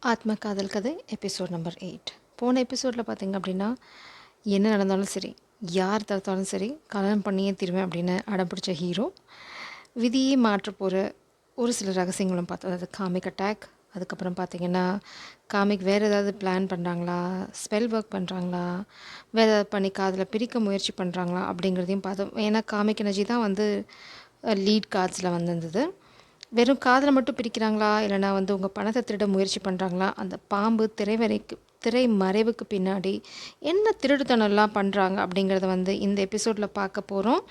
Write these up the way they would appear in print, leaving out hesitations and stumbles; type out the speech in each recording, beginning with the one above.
ஆத்ம காதல் கதை எபிசோட் நம்பர் 8. போன எபிசோடில் பார்த்திங்க அப்படின்னா, என்ன நடந்தாலும் சரி, யார் தடுத்தாலும் சரி, கல்யாணம் பண்ணியே தீருவேன் அப்படின்னு அடம்பிடிச்ச ஹீரோ விதியே மாற்ற போகிற ஒரு சில ரகசியங்களும் பார்த்தோம். அதாவது காமிக் அட்டாக், அதுக்கப்புறம் பார்த்திங்கன்னா காமிக் வேறு ஏதாவது பிளான் பண்ணுறாங்களா, ஸ்பெல் ஒர்க் பண்ணுறாங்களா, வேறு ஏதாவது பண்ணி காதில் பிரிக்க முயற்சி பண்ணுறாங்களா அப்படிங்கிறதையும் பார்த்தோம். ஏன்னா காமிக் எனர்ஜி தான் வந்து லீட் கார்ட்ஸில் வந்திருந்தது. வெறும் காதில் மட்டும் பிரிக்கிறாங்களா, இல்லைனா வந்து உங்கள் பணத்தை திருட முயற்சி பண்ணுறாங்களா, அந்த பாம்பு திரை மறைவுக்கு பின்னாடி என்ன திருடுத்தனம்லாம் பண்ணுறாங்க அப்படிங்கிறத வந்து இந்த எபிசோடில் பார்க்க போகிறோம்.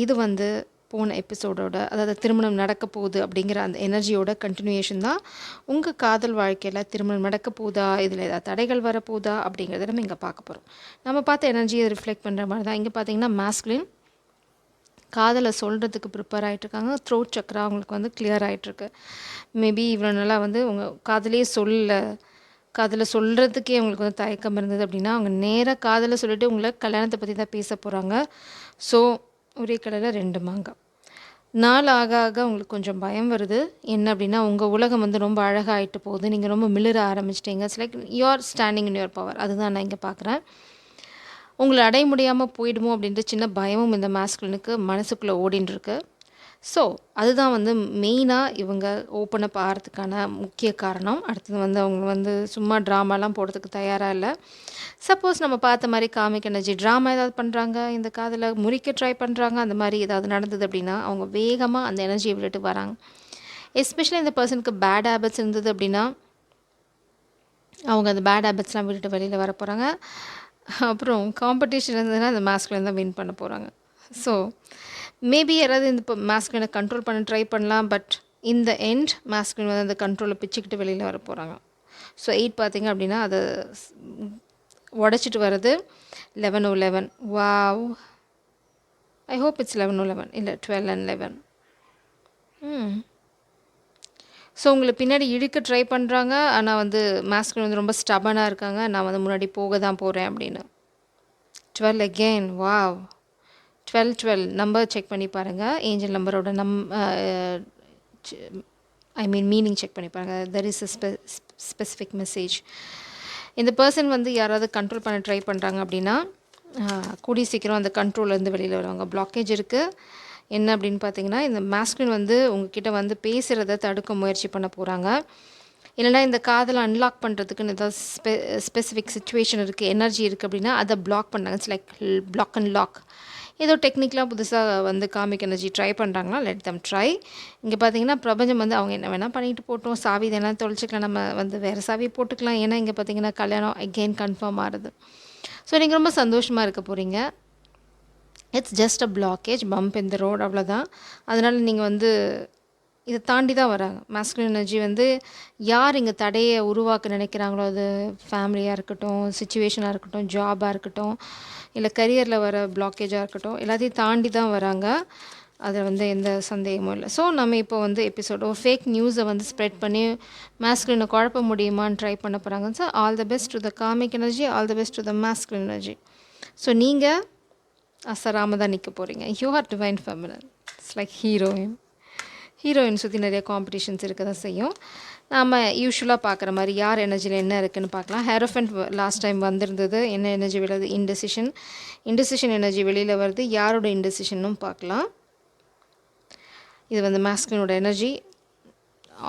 இது வந்து போன எபிசோடோட, அதாவது திருமணம் நடக்க போகுது அப்படிங்கிற அந்த எனர்ஜியோட கண்டினியூஷன் தான். உங்கள் காதல் வாழ்க்கையில் திருமணம் நடக்க போகுதா, இதில் ஏதாவது தடைகள் வரப்போகுதா அப்படிங்கிறத நம்ம இங்கே பார்க்க போகிறோம். நம்ம பார்த்த எனர்ஜியை ரிஃப்ளெக்ட் பண்ணுற மாதிரி தான் இங்கே பார்த்தீங்கன்னா மாஸ்குலின் காதலை சொல்கிறதுக்கு ப்ரிப்பேர் ஆகிட்ருக்காங்க. த்ரோட் சக்கரா அவங்களுக்கு வந்து கிளியர் ஆகிட்ருக்கு. மேபி இவ்வளோ நாளாக வந்து உங்க காதலே காதலை சொல்கிறதுக்கே அவங்களுக்கு வந்து தயக்கம் இருந்தது அப்படின்னா, அவங்க நேராக காதலை சொல்லிவிட்டு உங்களை கல்யாணத்தை பற்றி தான் பேச போகிறாங்க. ஸோ ஒரே கடையில் 2 மாங்காய். நாள் ஆக ஆக உங்களுக்கு கொஞ்சம் பயம் வருது. என்ன அப்படின்னா, உங்கள் உலகம் வந்து ரொம்ப அழகாக ஆகிட்டு போகுது, நீங்கள் ரொம்ப மிளிர ஆரம்பிச்சிட்டிங்க. It's like you are standing in your power. அதுதான் நான் இங்கே பார்க்குறேன். உங்களை அடைய முடியாமல் போயிடுமோ அப்படின்ற சின்ன பயமும் இந்த மாஸ்குலினுக்கு மனசுக்குள்ளே ஓடின்னு இருக்கு. ஸோ அதுதான் வந்து மெயினாக இவங்க ஓப்பன் அப் ஆகிறதுக்கான முக்கிய காரணம். அடுத்தது வந்து அவங்க வந்து சும்மா ட்ராமாலாம் போடுறதுக்கு தயாராக இல்லை. சப்போஸ் நம்ம பார்த்த மாதிரி காமிக் எனர்ஜி ட்ராமா ஏதாவது பண்ணுறாங்க, இந்த காதில் முறிக்க ட்ரை பண்ணுறாங்க, அந்த மாதிரி ஏதாவது நடந்தது அப்படின்னா அவங்க வேகமாக அந்த எனர்ஜியை விட்டுட்டு வராங்க. எஸ்பெஷலி இந்த பர்சனுக்கு பேட் ஹேபிட்ஸ் இருந்தது அப்படின்னா அவங்க அந்த பேட் ஹேபிட்ஸ்லாம் விட்டுட்டு வெளியில் வர போகிறாங்க. அப்புறம் காம்படிஷன் இருந்ததுன்னா அந்த மாஸ்குலின் தான் வின் பண்ண போகிறாங்க. ஸோ மேபி யாராவது இந்த இப்போ மாஸ்குலினை கண்ட்ரோல் பண்ண ட்ரை பண்ணலாம். பட் இந்த எண்ட் மாஸ்குலின் வந்து அந்த கண்ட்ரோலை பிச்சுக்கிட்டு வெளியில் வர போகிறாங்க. ஸோ 8 பார்த்திங்க அப்படின்னா அதை உடச்சிட்டு வர்றது 11:11. வாவ், ஐ ஹோப் இட்ஸ் 11:11 இல்லை 12 and 11. ஸோ உங்களை பின்னாடி இழுக்க ட்ரை பண்ணுறாங்க. ஆனால் வந்து மாஸ்குலின் வந்து ரொம்ப ஸ்டபனாக இருக்காங்க. நான் வந்து முன்னாடி போக தான் போகிறேன் அப்படின்னு. 12 again. வாவ், 12 நம்பர் செக் பண்ணி பாருங்கள். ஏஞ்சல் நம்பரோட மீனிங் செக் பண்ணி பாருங்கள். There is a specific message. இந்த பர்சன் வந்து யாராவது கண்ட்ரோல் பண்ண ட்ரை பண்ணுறாங்க அப்படின்னா கூடி சீக்கிரம் அந்த கண்ட்ரோல்லேருந்து வெளியில் வருவாங்க. பிளாக்கேஜ் இருக்குது. என்ன அப்படின்னு பார்த்தீங்கன்னா, இந்த மாஸ்குலின் வந்து உங்ககிட்ட வந்து பேசுகிறத தடுக்க முயற்சி பண்ண போகிறாங்க. இல்லைனா இந்த காதலை அன்லாக் பண்ணுறதுக்குன்னு ஏதாவது ஸ்பெசிஃபிக் சுச்சுவேஷன் இருக்குது, எனர்ஜி இருக்குது அப்படின்னா அதை பிளாக் பண்ணாங்க. It's like block and lock. ஏதோ டெக்னிக்கலாக புதுசாக வந்து காமிக் எனர்ஜி ட்ரை பண்ணுறாங்களா, லெட் தம் ட்ரை. இங்கே பார்த்தீங்கன்னா பிரபஞ்சம் வந்து அவங்க என்ன வேணால் பண்ணிட்டு போட்டோம், சாவி இதெல்லாம் தொலைச்சிக்கலாம், நம்ம வந்து வேறு சாவி போட்டுக்கலாம். ஏன்னா இங்கே பார்த்தீங்கன்னா கல்யாணம் அகெயின் கன்ஃபார்ம் ஆகுது. ஸோ நீங்கள் ரொம்ப சந்தோஷமாக இருக்க போகிறீங்க. It's just a blockage, pump in the road, அவ்வளோதான். அதனால் நீங்கள் வந்து இதை தாண்டி தான் வராங்க. மாஸ்குலின் எனர்ஜி வந்து யார் இங்கே தடையை உருவாக்க நினைக்கிறாங்களோ, அது ஃபேமிலியாக இருக்கட்டும், சிச்சுவேஷனாக இருக்கட்டும், ஜாபாக இருக்கட்டும், இல்லை கரியரில் வர பிளாக்கேஜாக இருக்கட்டும், எல்லாத்தையும் தாண்டி தான் வராங்க. அதில் வந்து எந்த சந்தேகமும் இல்லை. ஸோ நம்ம இப்போ வந்து எபிசோடோ ஃபேக் நியூஸை வந்து ஸ்ப்ரெட் பண்ணி மாஸ்குலினை குழப்ப முடியுமான்னு ட்ரை பண்ண போகிறாங்க. So all the best to the comic energy, all the best to the masculine energy. So நீங்கள் அசராமல் தான் நிற்க போகிறீங்க. You are divine feminine. It's like heroine சுற்றி நிறைய காம்படிஷன்ஸ் இருக்க தான் செய்யும். நம்ம யூஸ்வலாக பார்க்குற மாதிரி யார் எனர்ஜியில் என்ன இருக்குதுன்னு பார்க்கலாம். ஹேரோஃபென்ட் லாஸ்ட் டைம் வந்திருந்தது. என்ன எனர்ஜி வெளியாது? இன்டெசிஷன் எனர்ஜி வெளியில் வருது. யாரோட இன்டெசிஷனும் பார்க்கலாம். இது வந்து மாஸ்குலினோட எனர்ஜி.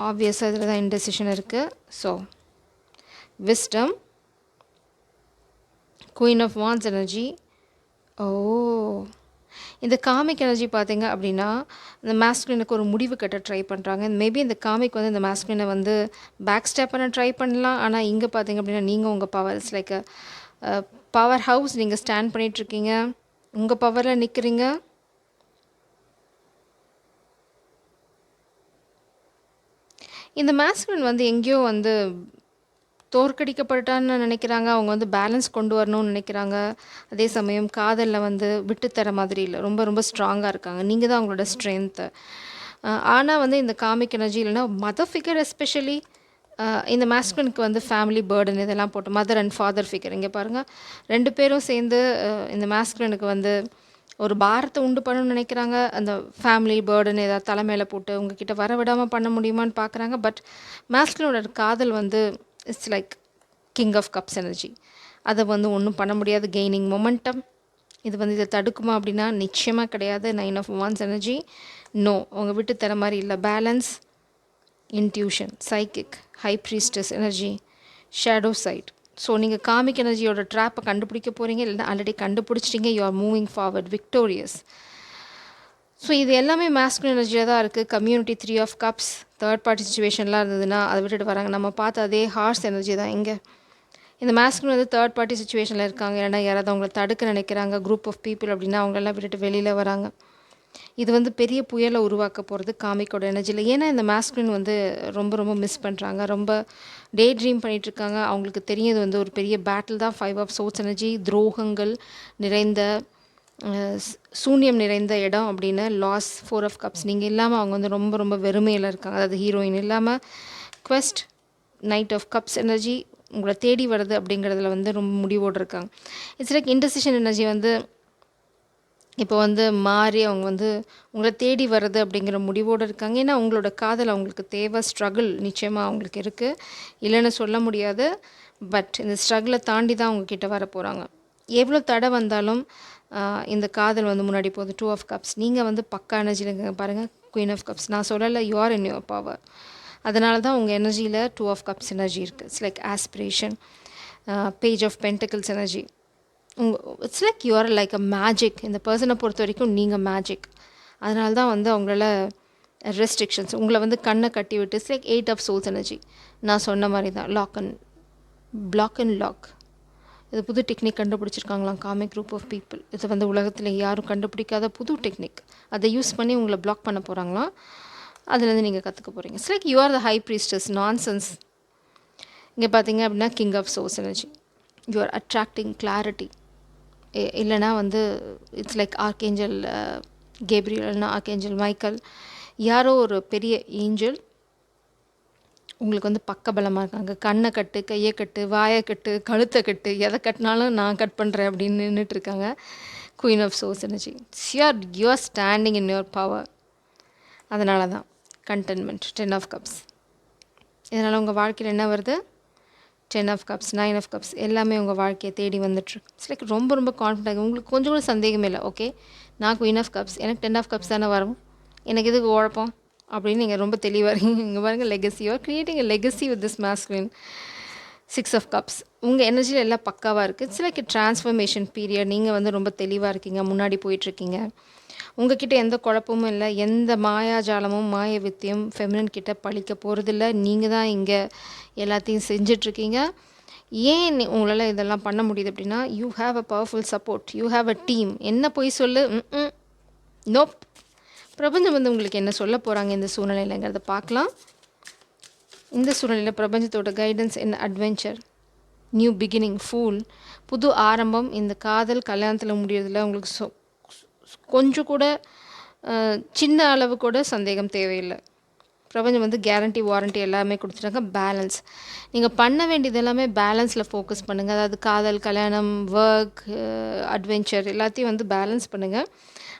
ஆப்வியஸாக இதில் தான் இன்டெசிஷன் இருக்குது. So wisdom, queen of wands energy. Oh, இந்த காமிக் எனர்ஜி பார்த்தீங்க அப்படின்னா இந்த மாஸ்குலினுக்கு ஒரு முடிவு கட்ட ட்ரை பண்ணுறாங்க. மேபி இந்த காமிக் வந்து இந்த மாஸ்குலினை வந்து பேக் ஸ்டெப் பண்ண ட்ரை பண்ணலாம். ஆனால் இங்கே பார்த்தீங்க அப்படின்னா நீங்கள் உங்கள் power, it's like power house, நீங்கள் ஸ்டாண்ட் பண்ணிகிட்ருக்கீங்க, உங்கள் பவரில் நிற்கிறீங்க. இந்த மாஸ்குலின் வந்து எங்கேயோ வந்து தோற்கடிக்கப்பட்டான்னு நினைக்கிறாங்க. அவங்க வந்து பேலன்ஸ் கொண்டு வரணும்னு நினைக்கிறாங்க. அதே சமயம் காதலில் வந்து விட்டுத்தர மாதிரி இல்லை, ரொம்ப ரொம்ப ஸ்ட்ராங்காக இருக்காங்க. நீங்கள் தான் அவங்களோட ஸ்ட்ரென்த்து. ஆனால் வந்து இந்த காமிக் எனர்ஜி இல்லைனா மதர் ஃபிகர், எஸ்பெஷலி இந்த மாஸ்குலினுக்கு வந்து ஃபேமிலி பேர்டன் இதெல்லாம் போட்டு மதர் அண்ட் ஃபாதர் ஃபிகர். இங்கே பாருங்கள், 2 பேரும் சேர்ந்து இந்த மாஸ்குலினுக்கு வந்து ஒரு பாரத்தை உண்டு பண்ணணும்னு நினைக்கிறாங்க. அந்த ஃபேமிலி பேர்டன் ஏதாவது தலைமையில போட்டு உங்ககிட்ட வர விடாமல் பண்ண முடியுமான்னு பார்க்குறாங்க. பட் மாஸ்குலினோட காதல் வந்து it's like king of cups energy. அதை வந்து ஒன்றும் பண்ண முடியாது. Gaining momentum. இது வந்து இதை தடுக்குமா அப்படின்னா நிச்சயமாக கிடையாது. 9 ஆஃப் வான்ஸ் எனர்ஜி நோ, அவங்க விட்டு தர மாதிரி இல்லை. Balance, intuition, psychic, high priestess energy, shadow side. So நீங்கள் காமிக் எனர்ஜியோட ட்ராப்பை கண்டுபிடிக்க போகிறீங்க, இல்லைன்னா ஆல்ரெடி கண்டுபிடிச்சிட்டிங்க. You are moving forward victorious. So இது எல்லாமே மாஸ்குலின் எனர்ஜியாக தான் இருக்குது. Community, 3 of cups, third party சுச்சுவேஷன்லாம் இருந்ததுன்னா அதை விட்டுட்டு வராங்க. நம்ம பார்த்த அதே ஹார்ஸ் எனர்ஜி தான் இங்கே. இந்த மாஸ்குலின் வந்து தேர்ட் பார்ட்டி சுச்சுவேஷனில் இருக்காங்க, இல்லைனா யாராவது அவங்கள தடுக்க நினைக்கிறாங்க, குரூப் ஆஃப் பீப்புள் அப்படின்னா அவங்களெல்லாம் விட்டுட்டு வெளியில் வராங்க. இது வந்து பெரிய புயலை உருவாக்க போகிறது காமிக்கோட எனர்ஜியில். ஏன்னா இந்த மாஸ்குலின் வந்து ரொம்ப ரொம்ப மிஸ் பண்ணுறாங்க, ரொம்ப டே ட்ரீம் பண்ணிகிட்ருக்காங்க. அவங்களுக்கு தெரியுது வந்து ஒரு பெரிய பேட்டில் தான் 5 ஆஃப் சோர்ஸ் எனர்ஜி, துரோகங்கள் நிறைந்த சூன்யம் நிறைந்த இடம் அப்படின்னு. Loss, 4 of cups. நீங்கள் இல்லாமல் அவங்க வந்து ரொம்ப ரொம்ப வெறுமையில் இருக்காங்க, அதாவது ஹீரோயின் இல்லாமல். Quest, knight of cups energy, உங்களை தேடி வருது அப்படிங்கிறதுல வந்து ரொம்ப முடிவோடு இருக்காங்க. இட்ஸ் லைக் இன்டெசிஷன் எனர்ஜி வந்து இப்போ வந்து மாறி அவங்க வந்து உங்களை தேடி வர்றது அப்படிங்கிற முடிவோடு இருக்காங்க. ஏன்னா உங்களோட காதல் அவங்களுக்கு தேவை. ஸ்ட்ரகிள் நிச்சயமாக அவங்களுக்கு இருக்குது, இல்லைன்னு சொல்ல முடியாது. பட் இந்த ஸ்ட்ரகிளை தாண்டி தான் அவங்கக்கிட்ட வர போகிறாங்க. எவ்வளோ தடை வந்தாலும் இந்த காதல் வந்து முன்னாடி போகுது. 2 ஆஃப் கப்ஸ். நீங்கள் வந்து பக்கா எனர்ஜியில் பாருங்கள். Queen of cups. நான் சொல்லலை, you are in your power. அதனால தான் உங்கள் எனர்ஜியில் 2 ஆஃப் கப்ஸ் எனர்ஜி இருக்குது. It's like aspiration. Page of pentacles energy. It's like you are like a magic. இந்த பர்சனை பொறுத்த வரைக்கும் நீங்கள் மேஜிக். அதனால தான் வந்து அவங்களால ரெஸ்ட்ரிக்ஷன்ஸ் உங்களை வந்து கண்ணை கட்டி விட்டு. It's like 8 of swords energy. நான் சொன்ன மாதிரி தான் பிளாக் அண்ட் லாக். இது புது டெக்னிக் கண்டுபிடிச்சிருக்காங்களாம் காமிக் குரூப் ஆஃப் பீப்புள். இது வந்து உலகத்தில் யாரும் கண்டுபிடிக்காத புது டெக்னிக். அதை யூஸ் பண்ணி உங்களை பிளாக் பண்ண போகிறாங்களாம். அதுலேருந்து நீங்கள் கற்றுக்க போகிறீங்க. It's like you are the high priestess. Nonsense. இங்கே பார்த்தீங்க அப்படின்னா king of source energy. You are attracting clarity. இல்லைனா வந்து இட்ஸ் லைக் ஆர்கேஞ்சல் கேப்ரியல், இல்லைனா ஆர்கேஞ்சல் மைக்கேல். யாரோ ஒரு பெரிய ஏஞ்சல் உங்களுக்கு வந்து பக்கபலமாக இருக்காங்க. கண்ணை கட்டு, கையை கட்டு, வாயை கட்டு, கழுத்தை கட்டு, எதை கட்டினாலும் நான் கட் பண்ணுறேன் அப்படின்னு நின்றுட்டுருக்காங்க. Queen of source energy. You are standing in your power. அதனால தான் கண்டென்ட்மெண்ட். 10 of cups. இதனால் உங்கள் வாழ்க்கையில் என்ன வருது? 10 ஆஃப் கப்ஸ், 9 ஆஃப் கப்ஸ். எல்லாமே உங்கள் வாழ்க்கையை தேடி வந்துட்டுருக்கு. இட்ஸ் லைக் ரொம்ப ரொம்ப கான்ஃபிடென்ட். உங்களுக்கு கொஞ்சம் கூட சந்தேகமே இல்லை. ஓகே, நான் குயின் ஆஃப் கப்ஸ், எனக்கு 10 ஆஃப் கப்ஸ் தானே வரும், எனக்கு இதுக்கு உழப்பம் அப்படின்னு நீங்கள் ரொம்ப தெளிவாக இருக்கீங்க. இங்கே பாருங்கள், legacy. You are creating a legacy with this masculine. 6 of cups. உங்கள் எனர்ஜியில் எல்லாம் பக்காவாக இருக்குது. It's like transformation period. நீங்கள் வந்து ரொம்ப தெளிவாக இருக்கீங்க, முன்னாடி போயிட்டுருக்கீங்க. உங்ககிட்ட எந்த குழப்பமும் இல்லை, எந்த மாயாஜாலமும் மாய வித்தியம் ஃபெமினின் கிட்ட பழிக்க போகிறதில்ல. நீங்கள் தான் இங்கே எல்லாத்தையும் செஞ்சிட்ருக்கீங்க. ஏன் உங்களால் இதெல்லாம் பண்ண முடியுது அப்படின்னா, you have a powerful support, you have a team. என்ன போய் சொல்லு, நோப். பிரபஞ்சம் வந்து உங்களுக்கு என்ன சொல்ல போகிறாங்க இந்த சூழ்நிலைங்கிறத பார்க்கலாம். இந்த சூழ்நிலையில் பிரபஞ்சத்தோட கைடன்ஸ் என்ன? அட்வென்ச்சர், நியூ பிகினிங், ஃபூல், புது ஆரம்பம். இந்த காதல் கல்யாணத்தில் முடியறதில்ல. உங்களுக்கு கொஞ்சம் கூட சின்ன அளவு கூட சந்தேகம் தேவையில்லை. பிரபஞ்சம் வந்து கேரண்டி, வாரண்ட்டி எல்லாமே கொடுத்துட்டாங்க. பேலன்ஸ். நீங்கள் பண்ண வேண்டியது எல்லாமே பேலன்ஸில் ஃபோக்கஸ் பண்ணுங்கள். அதாவது காதல், கல்யாணம், ஒர்க், அட்வென்ச்சர் எல்லாத்தையும் வந்து பேலன்ஸ் பண்ணுங்கள்.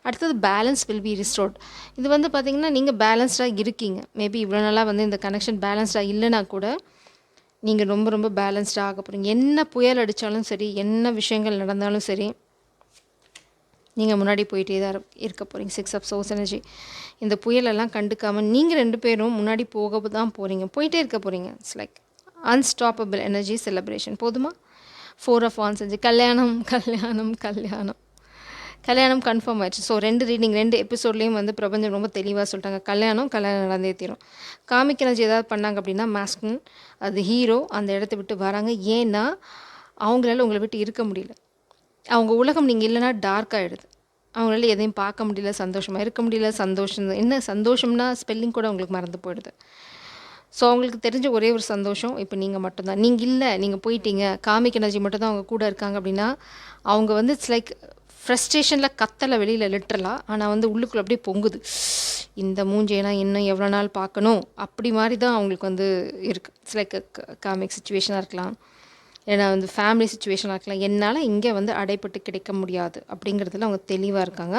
அடுத்தது பேலன்ஸ் வில் பி ரிஸ்டோர்ட். இது வந்து பார்த்திங்கன்னா நீங்கள் பேலன்ஸ்டாக இருக்கீங்க. மேபி இவ்வளோ நாளாக வந்து இந்த கனெக்ஷன் பேலன்ஸ்டாக இல்லைனா கூட நீங்கள் ரொம்ப ரொம்ப பேலன்ஸ்டாக ஆக போகிறீங்க. என்ன புயல் அடித்தாலும் சரி, என்ன விஷயங்கள் நடந்தாலும் சரி, நீங்கள் முன்னாடி போயிட்டே தான் இருக்க போகிறீங்க. 6 ஆஃப் சோர்ஸ் எனர்ஜி. இந்த புயலெல்லாம் கண்டுக்காமல் நீங்கள் 2 பேரும் முன்னாடி போக தான் போகிறீங்க, போயிட்டே இருக்க போகிறீங்க. It's like unstoppable energy, celebration. போதுமா? 4 ஆஃப் வான்ஸ் எனர்ஜி. கல்யாணம் கல்யாணம் கல்யாணம் கல்யாணம் கன்ஃபார்ம் ஆயிடுச்சு. ஸோ 2 ரீடிங் 2 எபிசோட்லேயும் வந்து பிரபஞ்சம் ரொம்ப தெளிவாக சொல்லிட்டாங்க, கல்யாணம் நடந்தே தீரும். காமிக் எனர்ஜி ஏதாவது பண்ணாங்க அப்படின்னா மாஸ்குலின், அது ஹீரோ அந்த இடத்த விட்டு வராங்க. ஏன்னா அவங்களால உங்களை விட்டு இருக்க முடியல. அவங்க உலகம் நீங்கள் இல்லைனா டார்க் ஆகிடுது. அவங்களால எதையும் பார்க்க முடியல, சந்தோஷமாக இருக்க முடியல. சந்தோஷம் என்ன? சந்தோஷம்னா ஸ்பெல்லிங் கூட அவங்களுக்கு மறந்து போயிடுது. ஸோ அவங்களுக்கு தெரிஞ்ச ஒரே ஒரு சந்தோஷம் இப்போ நீங்கள் மட்டும்தான். நீங்கள் இல்லை, நீங்கள் போயிட்டீங்க, காமிக் எனர்ஜி மட்டும் தான் அவங்க கூட இருக்காங்க அப்படின்னா அவங்க வந்து இட்ஸ் லைக் ஃப்ரஸ்ட்ரேஷனில் கத்தலை வெளியில் லிட்டரலாக. ஆனால் வந்து உள்ளுக்குள்ளே அப்படியே பொங்குது, இந்த மூஞ்சைனா இன்னும் எவ்வளோ நாள் பார்க்கணும், அப்படி மாதிரி தான் அவங்களுக்கு வந்து இருக்குது. இட்ஸ் லைக் காமிக் சுச்சுவேஷனாக இருக்கலாம். ஏன்னா வந்து ஃபேமிலி சுச்சுவேஷனாக இருக்கலாம், என்னால் இங்கே வந்து அடைப்பட்டு கிடைக்க முடியாது அப்படிங்கிறதுல அவங்க தெளிவாக இருக்காங்க,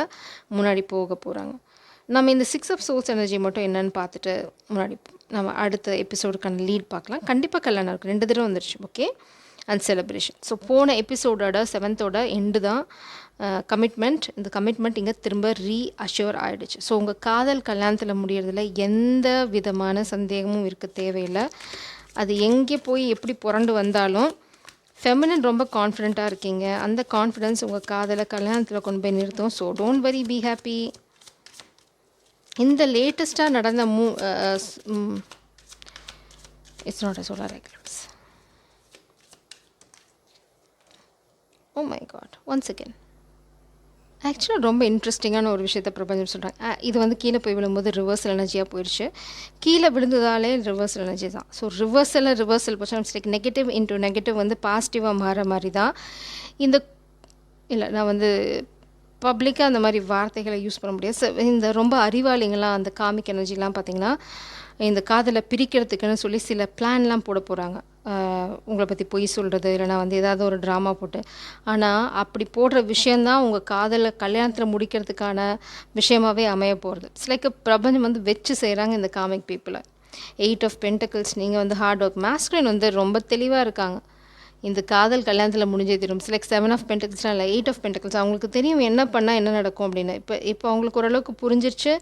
முன்னாடி போக போகிறாங்க. நம்ம இந்த 6 ஆஃப் சோர்ஸ் எனர்ஜி மட்டும் என்னன்னு பார்த்துட்டு முன்னாடி நம்ம அடுத்த எபிசோடுக்கான லீட் பார்க்கலாம். கண்டிப்பாக கல்யாணம் இருக்குது, 2 தடவை வந்துருச்சு. Okay, and celebration. ஸோ போன எபிசோடோட 7th எண்டு தான் கமிட்மெண்ட். இந்த கமிட்மெண்ட் இங்கே திரும்ப ரீஅஷ்யூர் ஆகிடுச்சு. ஸோ உங்கள் காதல் கல்யாணத்தில் முடியறதுல எந்த விதமான சந்தேகமும் இருக்க தேவையில்லை. அது எங்கே போய் எப்படி புரண்டு வந்தாலும் ஃபெமினின் ரொம்ப கான்ஃபிடென்ட்டாக இருக்கீங்க. அந்த கான்ஃபிடென்ஸ் உங்கள் காதலை கல்யாணத்தில் கொண்டு போய் நிறுத்தும். So don't worry, be happy. இந்த லேட்டஸ்ட்டாக நடந்த it's not a solar eclipse. Oh my God, once again ஆக்சுவலாக ரொம்ப இன்ட்ரெஸ்டிங்கான ஒரு விஷயத்த பிரபஞ்சம் சொல்கிறாங்க. இது வந்து கீழே போய் விழும்போது ரிவர்சல் எனர்ஜியாக போயிடுச்சு. கீழே விழுந்ததாலே ரிவர்சல் எனர்ஜி தான். ஸோ ரிவர்சல் போச்சு. லைக் நெகட்டிவ் இன்ட்டு நெகட்டிவ் வந்து பாசிட்டிவாக மாற மாதிரி தான் இந்த இல்லை. நான் வந்து பப்ளிக்காக அந்த மாதிரி வார்த்தைகளை யூஸ் பண்ண முடியாது. ஸோ இந்த ரொம்ப அறிவாளிங்களாம் அந்த காமிக் எனர்ஜிலாம் பார்த்திங்கன்னா இந்த காதலை பிரிக்கிறதுக்குன்னு சொல்லி சில பிளான்லாம் போட போகிறாங்க. உங்களை பற்றி பொய் சொல்கிறது, இல்லைனா வந்து ஏதாவது ஒரு ட்ராமா போட்டு. ஆனால் அப்படி போடுற விஷயந்தான் உங்கள் காதலை கல்யாணத்தில் முடிக்கிறதுக்கான விஷயமாகவே அமைய போகிறது. இட்ஸ் லைக் பிரபஞ்சம் வந்து வச்சு செய்கிறாங்க இந்த காமிக் பீப்புளை. 8 ஆஃப் பென்டக்கிள்ஸ், நீங்கள் வந்து ஹார்ட் ஒர்க். மாஸ்குலின் வந்து ரொம்ப தெளிவாக இருக்காங்க, இந்த காதல் கல்யாணத்தில் முடிஞ்சே தரும். லைக் 7 ஆஃப் பென்டக்கிள்ஸ்லாம் இல்லை, 8 ஆஃப் பென்டக்கிள்ஸ். அவங்களுக்கு தெரியும் என்ன பண்ணால் என்ன நடக்கும் அப்படின்னு. இப்போ அவங்களுக்கு ஓரளவுக்கு புரிஞ்சிருச்சு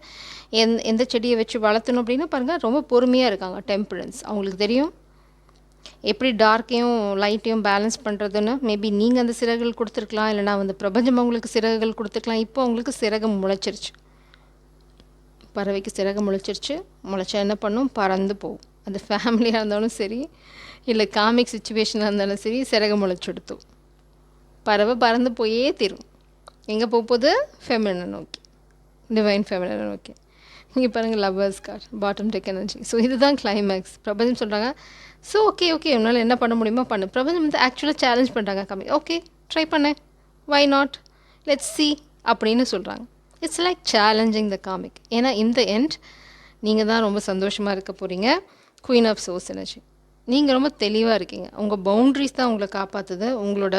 எந்த செடியை வச்சு வளர்த்தணும் அப்படின்னு. பாருங்கள், ரொம்ப பொறுமையாக இருக்காங்க. டெம்பரன்ஸ், அவங்களுக்கு தெரியும் எப்படி டார்க்கையும் லைட்டையும் பேலன்ஸ் பண்ணுறதுன்னு. மேபி நீங்கள் அந்த சிறகுகள் கொடுத்துருக்கலாம், இல்லைனா வந்து பிரபஞ்சம் அவங்களுக்கு சிறகுகள் கொடுத்துருக்கலாம். இப்போ அவங்களுக்கு சிறகு முளைச்சிருச்சு. பறவைக்கு சிறகு முளைச்சிருச்சு. முளைச்சா என்ன பண்ணும்? பறந்து போகும். அது ஃபேமிலியாக இருந்தாலும் சரி, இல்லை காமிக் சுச்சுவேஷனாக இருந்தாலும் சரி, சிறகு முளைச்செடுத்தோம் பறவை பறந்து போயே தீரும். எங்கே போகுது? ஃபெமினினை நோக்கி, டிவைன் ஃபெமினினை நோக்கி. இங்கே பாருங்கள், lovers card, bottom tech energy. So இதுதான் கிளைமேக்ஸ். பிரபஞ்சம் சொல்கிறாங்க, ஸோ ஓகே உன்னால் என்ன பண்ண முடியுமோ பண்ணு. பிரபஞ்சம் வந்து ஆக்சுவலாக சேலஞ்ச் பண்ணுறாங்க. கம்மி ஓகே, ட்ரை பண்ணேன், வை நாட், லெட்ஸ் சி அப்படின்னு சொல்கிறாங்க. It's like challenging the comic. ஏன்னா இந்த எண்ட் நீங்கள் தான் ரொம்ப சந்தோஷமாக இருக்க போகிறீங்க. குயின் ஆஃப் சோர்ஸ் எனர்ஜி, நீங்கள் ரொம்ப தெளிவாக இருக்கீங்க. உங்கள் பவுண்ட்ரிஸ் தான் உங்களை காப்பாற்றுது. உங்களோட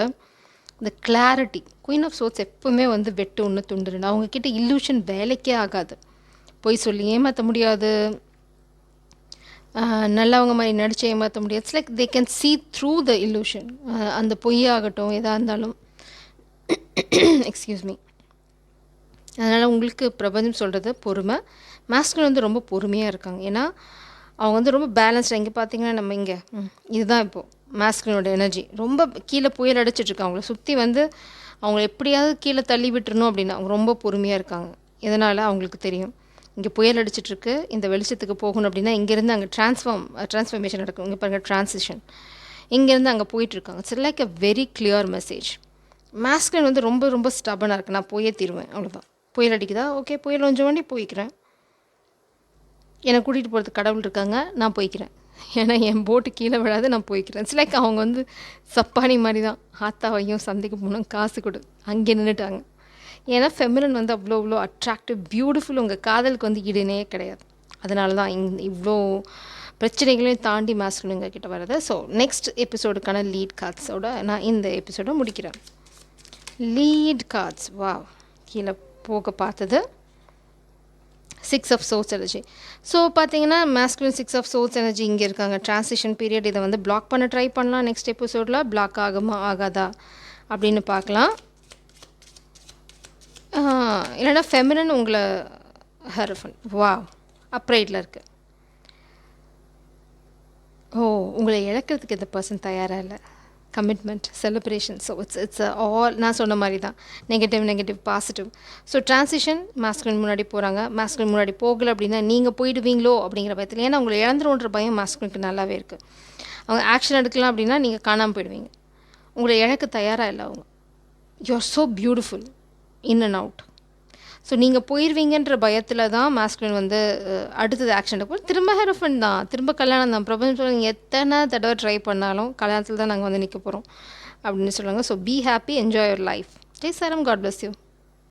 இந்த கிளாரிட்டி. குயின் ஆஃப் சோர்ஸ் எப்போவுமே வந்து வெட்டு ஒன்று துண்டுருண்டு. அவங்கக்கிட்ட இல்லூஷன் வேலைக்கே ஆகாது. பொய் சொல்லி ஏமாற்ற முடியாது, நல்லவங்க மாதிரி நடித்து ஏமாற்ற முடியாது. It's like they can see through the illusion. அந்த பொய்யாகட்டும் எதாக இருந்தாலும். Excuse me. அதனால் உங்களுக்கு பிரபஞ்சம் சொல்கிறது பொறுமை. மாஸ்குலின் வந்து ரொம்ப பொறுமையாக இருக்காங்க. ஏன்னா அவங்க வந்து ரொம்ப பேலன்ஸ்டாக. இங்கே பார்த்தீங்கன்னா நம்ம இங்கே இதுதான் இப்போது மாஸ்குலினோட எனர்ஜி. ரொம்ப கீழே புயல் அடிச்சிட்ருக்காங்க. அவங்கள சுற்றி வந்து அவங்கள எப்படியாவது கீழே தள்ளி விட்டுறணும் அப்படின்னு அவங்க ரொம்ப பொறுமையாக இருக்காங்க. இதனால் அவங்களுக்கு தெரியும் இங்கே புயல் அடிச்சிட்ருக்கு, இந்த வெளிச்சத்துக்கு போகணும் அப்படின்னா இங்கேருந்து அங்கே ட்ரான்ஸ்ஃபர்மேஷன் நடக்கும். இங்கே பாருங்கள், ட்ரான்சிஷன். இங்கேருந்து அங்கே போயிட்டுருக்காங்க. It's like a very clear message. Masculine வந்து ரொம்ப ரொம்ப ஸ்டபனாக இருக்குது. நான் போயே தீருவேன், அவ்வளோதான். புயல் அடிக்குதா, ஓகே புயல் கொஞ்சம் வண்டி போய்க்கிறேன். என்னை கூட்டிகிட்டு போகிறதுக்கு கடவுள் இருக்காங்க, நான் போய்க்கிறேன். ஏன்னா என் போட்டு கீழே விடாது, நான் போய்க்கிறேன். இட்ஸ் லைக் அவங்க வந்து சப்பானி மாதிரி தான். ஆத்தாவையும் சந்தைக்கு போகணும், காசு கொடு, அங்கே நின்றுட்டாங்க. ஏன்னா ஃபெமினின் வந்து அவ்வளோ அட்ராக்டிவ், பியூட்டிஃபுல். உங்கள் காதலுக்கு வந்து ஈடுனே கிடையாது. அதனால தான் இவ்வளோ பிரச்சனைகளையும் தாண்டி மாஸ்குலின் கிட்ட வர்றது. ஸோ நெக்ஸ்ட் எபிசோடுக்கான லீட் கார்ட்ஸோட நான் இந்த எபிசோடை முடிக்கிறேன். லீட் கார்ட்ஸ், வா, கீழே போக பார்த்தது 6 ஆஃப் சோர்ஸ் எனர்ஜி. ஸோ பார்த்தீங்கன்னா மாஸ்குலின் 6 ஆஃப் சோர்ஸ் எனர்ஜி இங்கே இருக்காங்க. Transition period. இதை வந்து பிளாக் பண்ண ட்ரை பண்ணலாம். நெக்ஸ்ட் எபிசோடில் பிளாக் ஆகுமா ஆகாதா அப்படின்னு பார்க்கலாம். இல்லைனா ஃபெமினின் உங்களை ஹெரஃபன், வா, அப்ரைட்டில் இருக்குது. உங்களை இழக்கிறதுக்கு இந்த பர்சன் தயாராக இல்லை. Commitment, celebration. So it's all நான் சொன்ன மாதிரி தான். Negative positive. So transition, masculine முன்னாடி போகிறாங்க. மாஸ்குலின் முன்னாடி போகலை அப்படின்னா நீங்கள் போயிடுவீங்களோ அப்படிங்கிற பயத்தில். ஏன்னா உங்களை இழந்துருன்ற பயம் மாஸ்குலினுக்கு நல்லாவே இருக்குது. அவங்க ஆக்ஷன் எடுக்கலாம் அப்படின்னா நீங்கள் காணாமல் போயிடுவீங்க. உங்களை இழக்க தயாராக இல்லை அவங்க. You are so beautiful in and out. So நீங்கள் போயிடுவீங்கன்ற பயத்தில் தான் மாஸ்குலின் வந்து அடுத்தது ஆக்ஷன் எடுப்போம். திரும்ப ஹெரஃபன் தான், திரும்ப கல்யாணம் தான். பிரபஞ்சம் சொல்லுங்கள், எத்தனை தடவை ட்ரை பண்ணாலும் கல்யாணத்தில் தான் நாங்கள் வந்து நிற்க போகிறோம் அப்படின்னு சொல்லுவாங்க. So be happy, enjoy your life. Take சரம், காட் பிளஸ் யூ.